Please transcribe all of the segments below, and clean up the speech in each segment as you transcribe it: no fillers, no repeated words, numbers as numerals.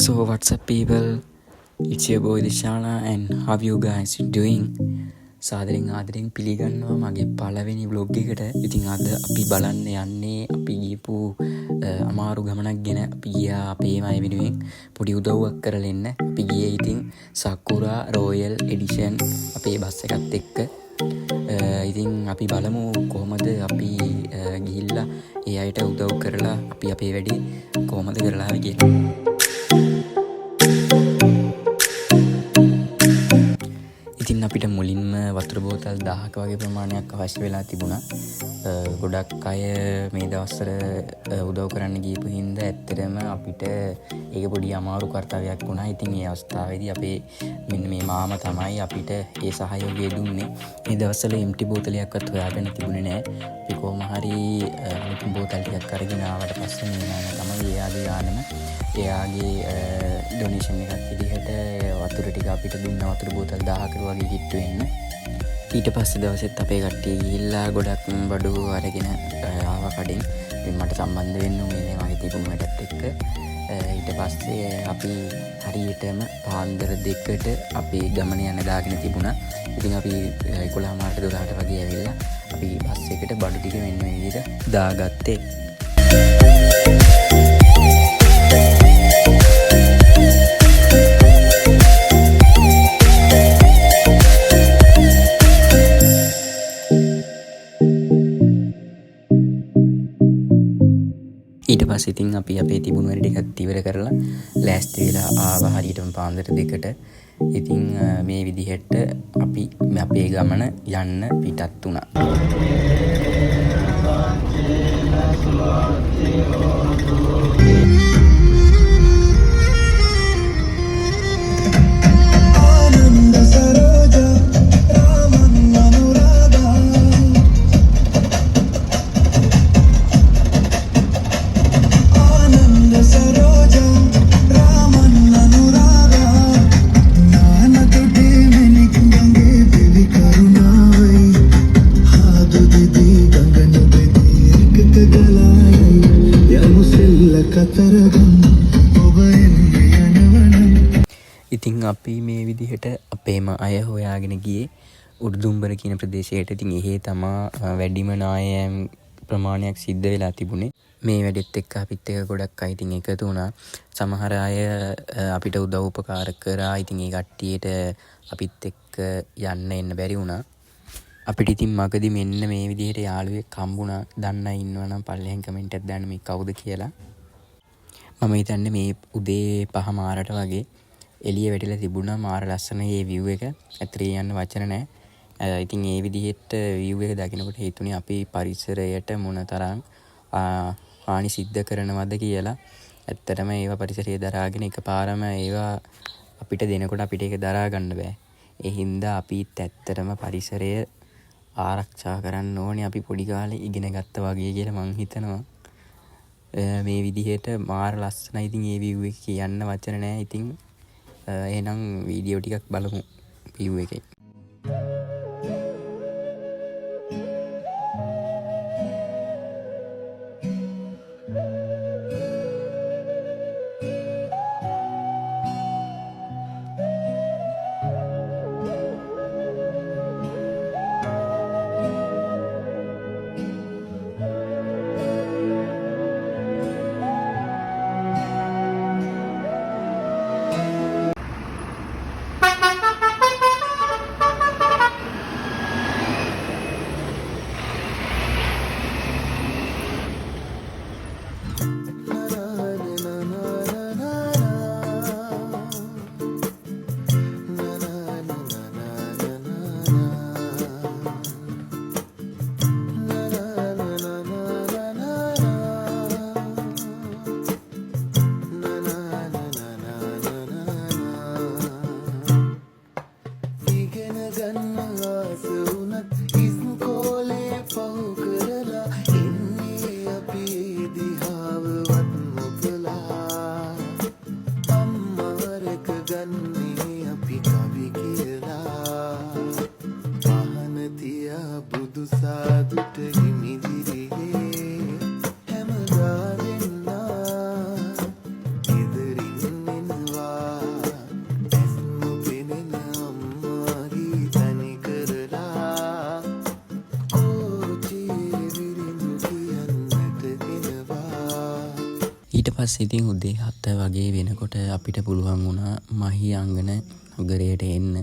So what's up people, it's your boy Dishana and how you guys doing? සාදරෙන් ආදරෙන් පිළිගන්නවා මගේ පළවෙනි vlog එකට. ඉතින් අද අපි බලන්න යන්නේ අපි ගියපු අමාරු ගමනක් ගැන. අපි ගියා අපේම අය වෙනුවෙන් පොඩි උදව්වක් කරලා එන්න. අපි ගියේ ඉතින් Sakura Royal Edition අපේ බස් එකත් එක්ක. ඉතින් අපි බලමු කොහොමද අපි ගිහිල්ලා ඒ අයට උදව් කරලා අපි අපේ වැඩේ කොහොමද කරලා කියලා. ඉතින් අපිට මුලින්ම වතුර බෝතල් 1000ක වගේ ප්‍රමාණයක් අවශ්‍ය වෙලා තිබුණා. ගොඩක් අය මේ දවස්වල උදව් කරන්න ගියපු හින්දා ඇත්තටම අපිට ඒක පොඩි අමාරු කාර්යයක් වුණා. ඉතින් මේ අවස්ථාවේදී අපේ මෙන්න මේ මාමා තමයි අපිට ඒ සහයෝගය දුන්නේ. මේ දවස්වල එම්ටි බෝතලයක්වත් හොයාගෙන තිබුණේ නැහැ. අපි කොහොම හරි අලුත් බෝතල් ටිකක් අරගෙන ආවට පස්සේ මේ මාමා තමයි එයාගේ ඩොනේෂන් එකක් විදිහට වතුර ටික අපිට දුන්නා. වතුර බෝතල් 1000ක වගේ කිට්ටු වෙන්න. ඊට පස්සේ දවසෙත් අපේ කට්ටිය ගිහිල්ලා ගොඩක් බඩු අරගෙන ආවා කඩෙන්. ඉතින් මට සම්බන්ධ වෙන්න උනේ මගේ තිබුණු වැඩත් එක්ක. ඊට පස්සේ අපි හරියටම පාන්දර 2ට අපේ ගමන යන දාගෙන තිබුණා. ඉතින් අපි 11:00ට 12ට වගේ ඇවිල්ලා අපි බස් එකට බඩු ටික මෙන්න මේ විදිහට දාගත්තේ. ඊට පස්සේ ඉතින් අපි අපේ තිබුණු වැඩ ටිකක් ඉවර කරලා ලෑස්ති වෙලා ආවා හරියටම පාන්දර 2ට. ඉතින් මේ විදිහට අපි අපේ ගමන යන්න පිටත් වුණා. ඉතින් අපි මේ විදිහට අපේම අය හොයාගෙන ගියේ උඩුදුම්බර කියන ප්‍රදේශයට. ඉතින් එහෙ තමා වැඩිම නායම් ප්‍රමාණයක් සිද්ධ වෙලා තිබුණේ. මේ වැඩෙත් එක්ක අපිත් එක්ක ගොඩක් අය ඉතින් එකතු වුණා. සමහර අය අපිට උදව් උපකාර කරා. ඉතින් ඒ කට්ටියට අපිත් එක්ක යන්න එන්න බැරි වුණා. අපිට ඉතින් මගදී මෙන්න මේ විදිහට යාළුවෙක් හම්බුණා. දන්න අය ඉන්නවනම් පල්ලෙහෙන් කමෙන්ට් එකක් දාන්න මේ කවුද කියලා. මම හිතන්නේ මේ උදේ 5 මාරට වගේ එළිය වැටිලා තිබුණා. මාර ලස්සන මේ view එක. ඇත්තට යන්න වචන නැහැ. ඉතින් මේ විදිහට view එක දකිනකොට හිතුනේ අපි පරිසරයට මොනතරම් හානි සිද්ධ කරනවද කියලා. ඇත්තටම ඒවා පරිසරයේ දරාගෙන එකපාරම ඒවා අපිට දෙනකොට අපිට ඒක දරා ගන්න බෑ. ඒ හින්දා අපිත් ඇත්තටම පරිසරය ආරක්ෂා කරන්න ඕනේ. අපි පොඩි කාලේ ඉගෙන ගත්තා වගේ කියලා මං හිතනවා. මේ විදිහට මාර ලස්සනයි. ඉතින් මේ view එක කියන්න වචන නැහැ. ඉතින් එහෙනම් වීඩියෝ ටිකක් බලමු view එකේ. පස්සේ ඉතින් උදේ 7 වගේ වෙනකොට අපිට පුළුවන් වුණා මහියංගන නගරයට එන්න.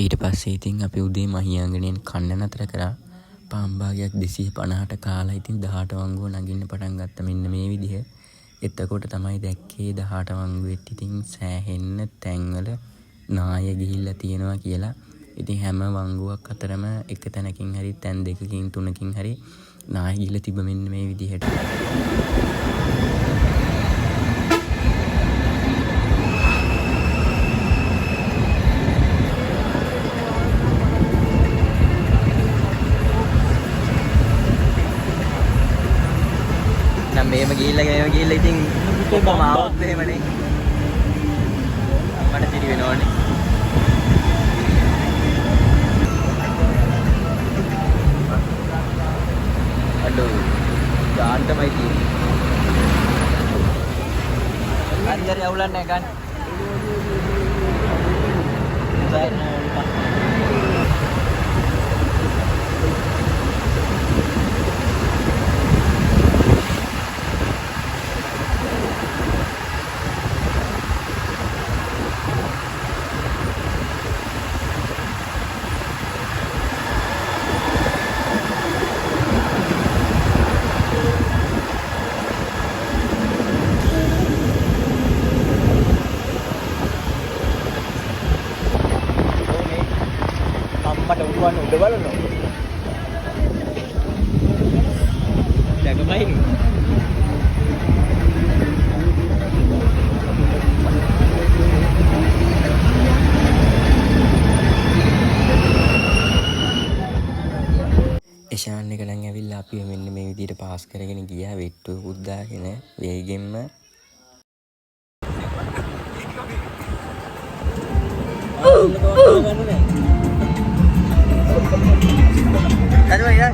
ඊට පස්සේ ඉතින් අපි උදේ මහියංගණයෙන් කන්න නතර කරා. පාම්භාගයක් 250ට කාලා ඉතින් 18 වංගුව නගින්න පටන් ගත්තා. මෙන්න මේ විදිහ. එතකොට තමයි දැක්කේ 18 වංගුවෙත් ඉතින් සෑහෙන්න තැන්වල නාය ගිහිල්ලා තියෙනවා කියලා. ඉතින් හැම වංගුවක් අතරම එක තැනකින් හරි තැන් දෙකකින් තුනකින් හරි නාය ගිහිල්ලා තිබ්බ මෙන්න මේ විදිහට. මේම ගිහිල්ලා ඉතින් කොහොම ආවොත් එහෙමනේ මට පිළි වෙනවනේ. අඩෝ ගාන්ටමයි තියෙන්නේ. අන්දරේ අවුලක් නැහැ ගන්න. මට උඩුවන්න උඩ බලනවා. දැකපයින්. එෂාන් එක නම් ඇවිල්ලා අපි මෙන්න මේ විදිහට පාස් කරගෙන ගියා වෙට්ටුවකුත් දාගෙන වේගෙන්ම. Aduh ya.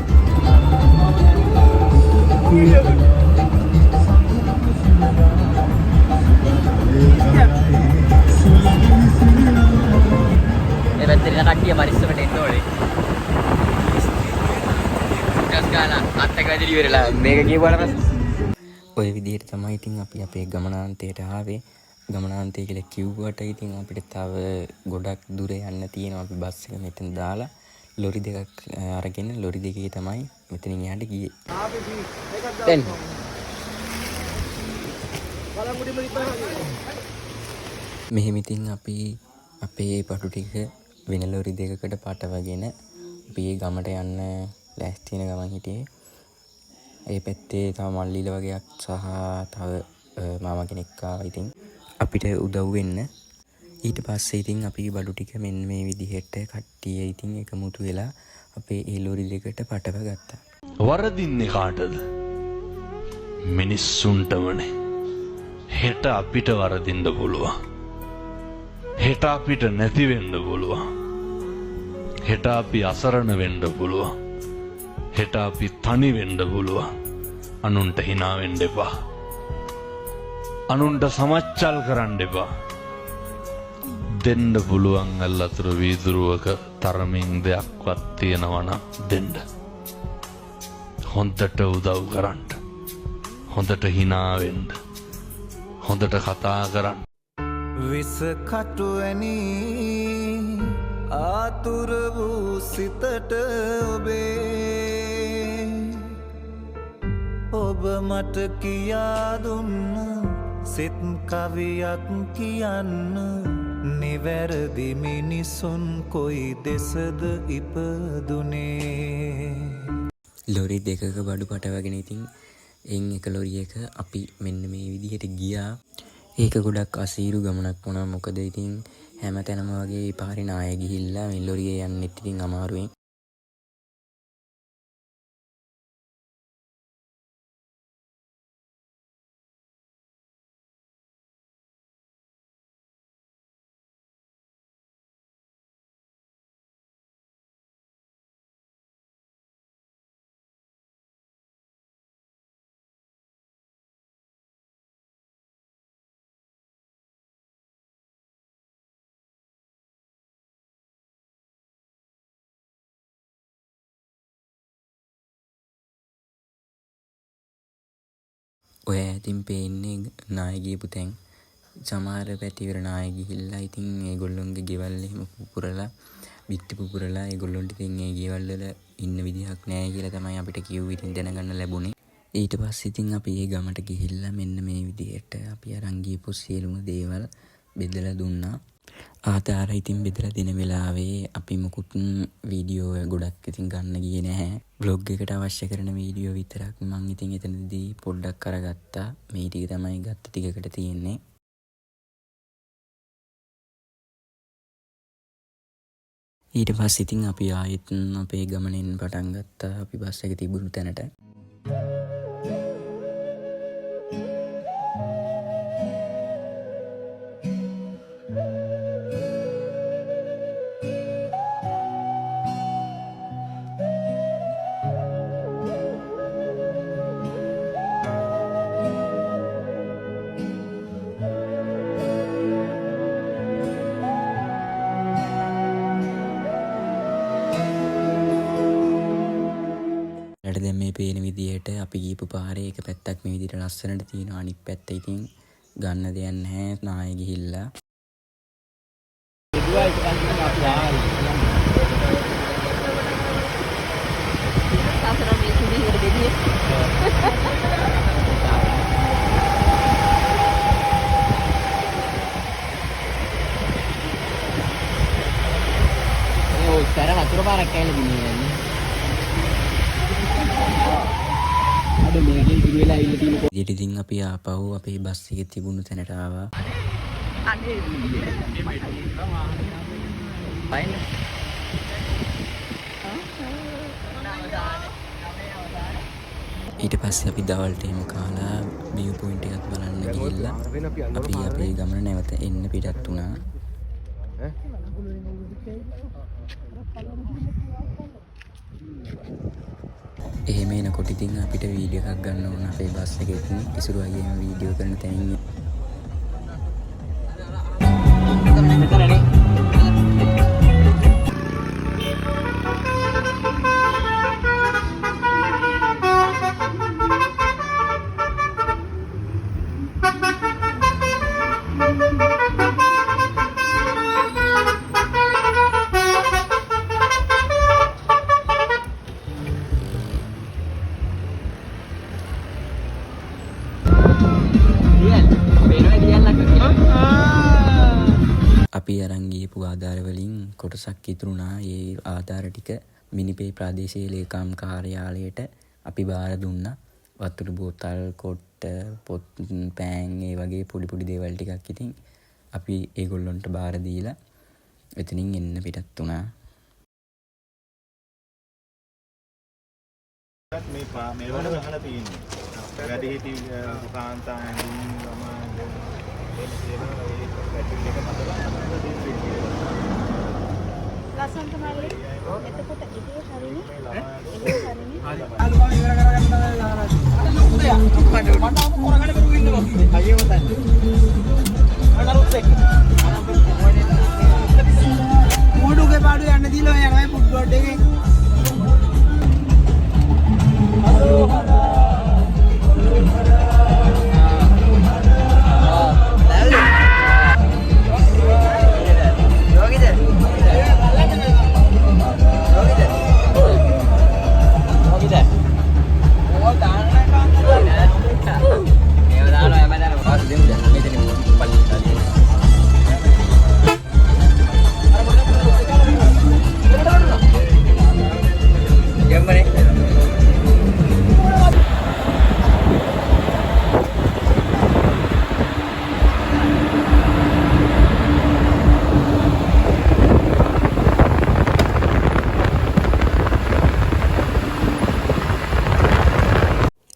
Battery nakati ya පරිස්සමට එන්න ඕනේ. gas ගාලා අත් එක වැදිලි ඉවරලා මේක කියපුවාට පස්සේ ඔය විදිහට තමයි ඉතින් අපි අපේ ගමනාන්තයට ආවේ. ගමනාන්තය කියලා කිව්වට ඉතින් අපිට තව ගොඩක් දුර යන්න තියෙනවා. අපි බස් එක මෙතන දාලා ලොරි දෙකක් අරගෙන ලොරි දෙකේ තමයි මෙතනින් එහාට ගියේ. දැන් මෙහෙම ඉතින් අපි අපේ පටු ටික වෙන ලොරි දෙකකට පටවගෙන අපි ගමට යන්න ලෑස්ති වෙන ගමන් හිටියේ. ඒ පැත්තේ තව මල්ලිල වගේක් සහ තව මාමා කෙනෙක් ආවා ඉතින් අපිට උදව් වෙන්න. ඊට පස්සේ ඉතින් අපි බඩු ටික මෙන්න මේ විදිහට කට්ටිය ඉතින් එකමුතු වෙලා අපේ ඒ ලොරි දෙකට පටව ගත්තා. වරදින්නේ කාටද? මිනිස්සුන්ටමනේ. හෙට අපිට වරදින්න පුළුවන්. හෙට අපිට නැති වෙන්න පුළුවන්. හෙට අපි අසරණ වෙන්න පුළුවන්. හෙට අපි තනි වෙන්න පුළුවන්. අනුන්ට hina වෙන්න එපා. අනුන්ට සමච්චල් කරන්න එපා. දෙන්න පුළුවන් අල්ලතුරු වීදුරුවක තරමින් දෙයක්වත් තියෙනවා නම් දෙන්න. හොඳට උදව් කරන්න. හොඳට hina වෙන්න. හොඳට කතා කරන්න. විස කටු ඇනි ආතුර වූ සිතට ඔබේ ඔබ මට කියා දුන්න සිත් කවියක් කියන්න නිවැරදි මිනිසුන් කොයි දෙසද ඉපදුනේ ලොරි දෙකක බඩු පටවගෙන ඉතින් එන් එක ලොරියක අපි මෙන්න මේ විදිහට ගියා. ඒක ගොඩක් අසීරු ගමනක් වුණා. මොකද ඉතින් හැම තැනම වගේ පාරේ නාය ගිහිල්ලා මේ ලොරිය යන්නෙත් ඉතින් අමාරුවෙන්. ඔය ඇතින් පේන්නේ නාය ගියපු තැන්. සමහර පැතිවල නාය ගිහිල්ලා ඉතින් ඒගොල්ලොන්ගේ ගෙවල් එහෙම පුපුරලා බිත්ති පුපුරලා ඒගොල්ලොන්ට ඉතින් ඒ ගෙවල් වල ඉන්න විදිහක් නැහැ කියලා තමයි අපිට කිව්ව ඉතින් දැනගන්න ලැබුණේ. ඊට පස්සේ ඉතින් අපි ඒ ගමට ගිහිල්ලා මෙන්න මේ විදිහට අපි අරන් ගියපු සියලුම දේවල් බෙදලා දුන්නා. ආතාර ඉතින් බෙදලා දෙන වෙලාවේ අපි මොකුත් වීඩියෝ ගොඩක් ඉතින් ගන්න ගියේ නැහැ. බ්ලොග් එකට අවශ්‍ය කරන වීඩියෝ විතරක් මම ඉතින් එතනදී පොඩ්ඩක් කරගත්තා. මේ ටික තමයි ගත්ත ටිකකට තියෙන්නේ. ඊට පස්සේ ඉතින් අපි ආයෙත් අපේ ගමනෙන් පටන් ගත්තා. අපි බස් එක තිබුණු තැනට. දැන් මේ පේන විදිහට අපි ගියපු පාරේ එක පැත්තක් මේ විදිහට ලස්සනට තියෙනවා. අනිත් පැත්ත ඉතින් ගන්න දෙයක් නැහැ. නාය ගිහිල්ලා ඉතින් අපි ආපහු අපේ බස් එකේ තිබුණු තැනට ආවා. ඊට පස්සේ අපි දවල්ට එම කාලා view point එකක් බලන්න ගිහිල්ලා අපි අපේ ගමන නැවත එන්න පිටත් වුණා. එහෙම එනකොට ඉතින් අපිට වීඩියෝ එකක් ගන්න ඕන අපේ බස් එකේ ඉසුරුවගේම වීඩියෝ කරන තැනින්. අපි අරන් ගියපු ආධාර වලින් කොටසක් ඉතුරුනා. ඒ ආධාර ටික මිනිපේ ප්‍රාදේශීය ලේකම් කාර්යාලයට අපි බාර දුන්නා. වතුර බෝතල්, කොට්ට, පොත්, පෑන් ඒ වගේ පොඩි පොඩි දේවල් ටිකක් ඉතින් අපි ඒගොල්ලොන්ට බාර දීලා එතනින් එන්න පිටත් වුණා. මේ වල ගහලා තියෙන්නේ. වැඩි හිටි කාන්තාන් ලස්සන්ට මල්ලි එතකොට ඉතින් හරිනේ මෝඩුගේ පාඩු යන්න දීලා යනවා ෆුට්බෝල් එකේ.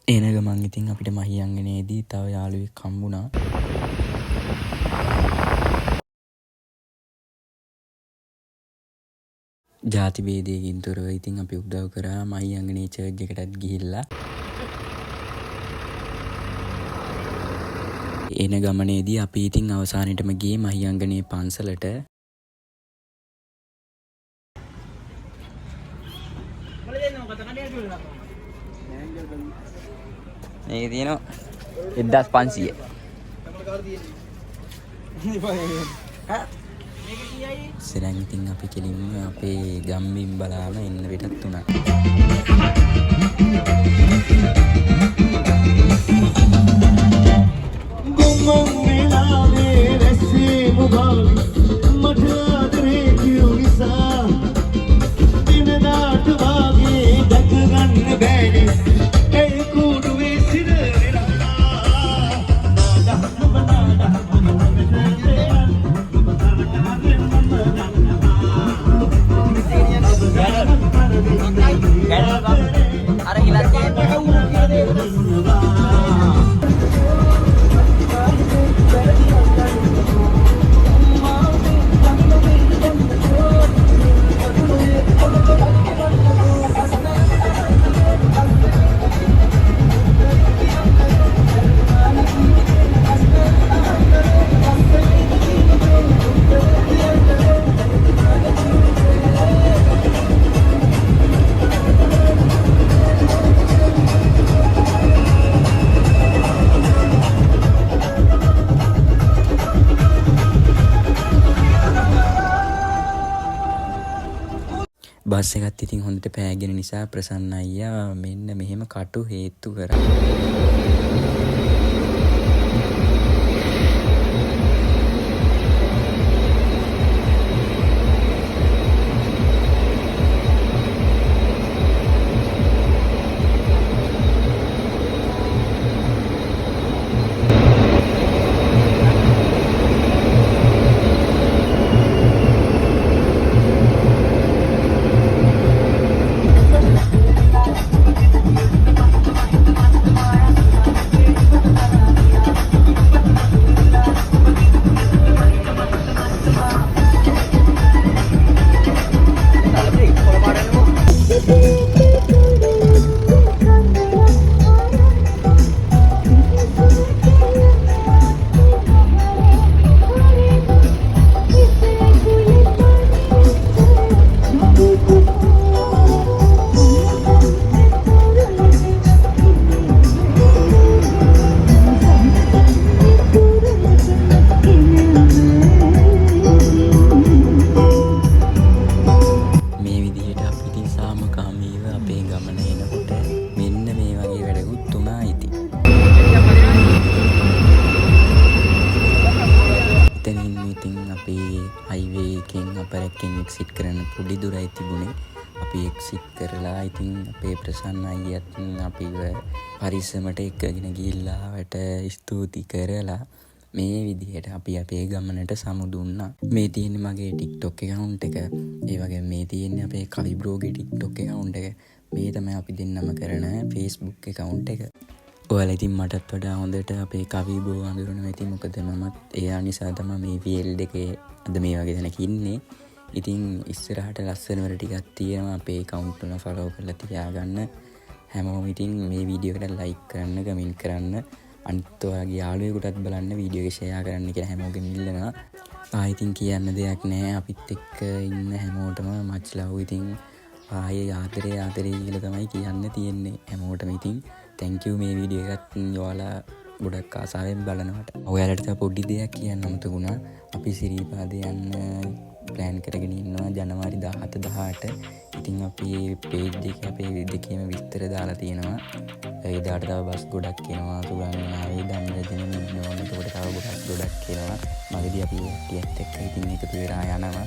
එන ගමන් ඉතින් අපිට මහියංගනේදී තව යාළුවෙක් හම්බුණා. ජාති භේදයකින් තොරව ඉතින් අපි උදව් කරා මහියංගනේ චර්ච් එකටත් ගිහිල්ලා. එන ගමනේදී අපි ඉතින් අවසානෙටම ගියේ මහියංගනේ පන්සලට. මේක තියෙනවා 1500. ඉස්සරහින් ඉතින් අපි කෙලින්ම අපේ ගම්බිම් බලාම එන්න පිටත් වුණා. බස් එකත් ඉතින් හොඳට පෑගෙන නිසා ප්‍රසන්න අයියා මෙන්න මෙහෙම කටු හේතු කරා. එක්සිට් කරන්න පොඩි දුරයි තිබුණේ. අපි එක්සිට් කරලා ඉතින් අපේ ප්‍රසන්න අයියත් අපිව පරිස්සමට එක්කගෙන ගිහිල්ලාවට ස්තුති කරලා මේ විදිහට අපි අපේ ගමනට සමුදුන්නා. මේ තියෙන්නේ මගේ TikTok account එක. ඒ වගේ මේ තියෙන්නේ අපේ කවි බ්‍රෝගේ TikTok account එක. මේ තමයි අපි දෙන්නම කරන Facebook account එක. ඔයාලා ඉතින් මටත් වඩා හොඳට අපේ කවි බ්‍රෝ අඳුරනවා. ඉතින් මොකද මමත් එයා නිසා තමයි මේ field එකේ අද මේ වගේ තැනක ඉන්නේ. ඉතින් ඉස්සරහට ලස්සන වල ටිකක් තියෙනවා. අපේ account එක follow කරලා තියාගන්න. හැමෝම ඉතින් මේ වීඩියෝ එකට like කරන්න, comment කරන්න, අනිත් ඔයාගේ යාළුවෙකුටත් බලන්න වීඩියෝ එක share කරන්න කියලා හැමෝගෙම ඉල්ලනවා. ආයිතින් කියන්න දෙයක් නැහැ. අපිත් එක්ක ඉන්න හැමෝටම much love. ඉතින් ආයේ ආදරේ කියලා තමයි කියන්න තියෙන්නේ හැමෝටම. ඉතින් thank you මේ වීඩියෝ එකත් ඔයාලා ගොඩක් ආසාවෙන් බලනවට. ඔයාලට තව පොඩි දෙයක් කියන්න අමතකුණා. අපි සිරිපාද යන්න ප්ලෑන් කරගෙන ඉන්නවා ජනවාරි 17 18. ඉතින් අපි page එකේ අපේ දෙකේම විස්තර දාලා තියෙනවා. ඒ දාට තව බස් ගොඩක් එනවා. සුගන්නාවේ ධම්රජන නින්නෝන ඒකට තව ගොඩක් එනවා. මගදී අපි ටිකත් එක්ක ඉතින් එකතු වෙලා යනවා.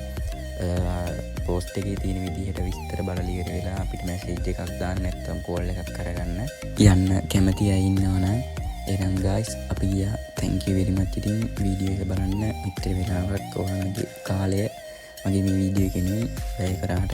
පෝස්ට් එකේ තියෙන විදිහට විස්තර බලලා ඉවර වෙලා අපිට මැසේජ් එකක් දාන්න නැත්නම් කෝල් එකක් කරගන්න යන්න කැමති අය ඉන්නවනම් එහෙනම් guys අපි ගියා. thank you very much. ඉතින් වීඩියෝ එක බලන්න මෙච්චර වෙලාවක් ඔයාලගේ කාලය මගේ මේ වීඩියෝ එකෙන් වැය කරාට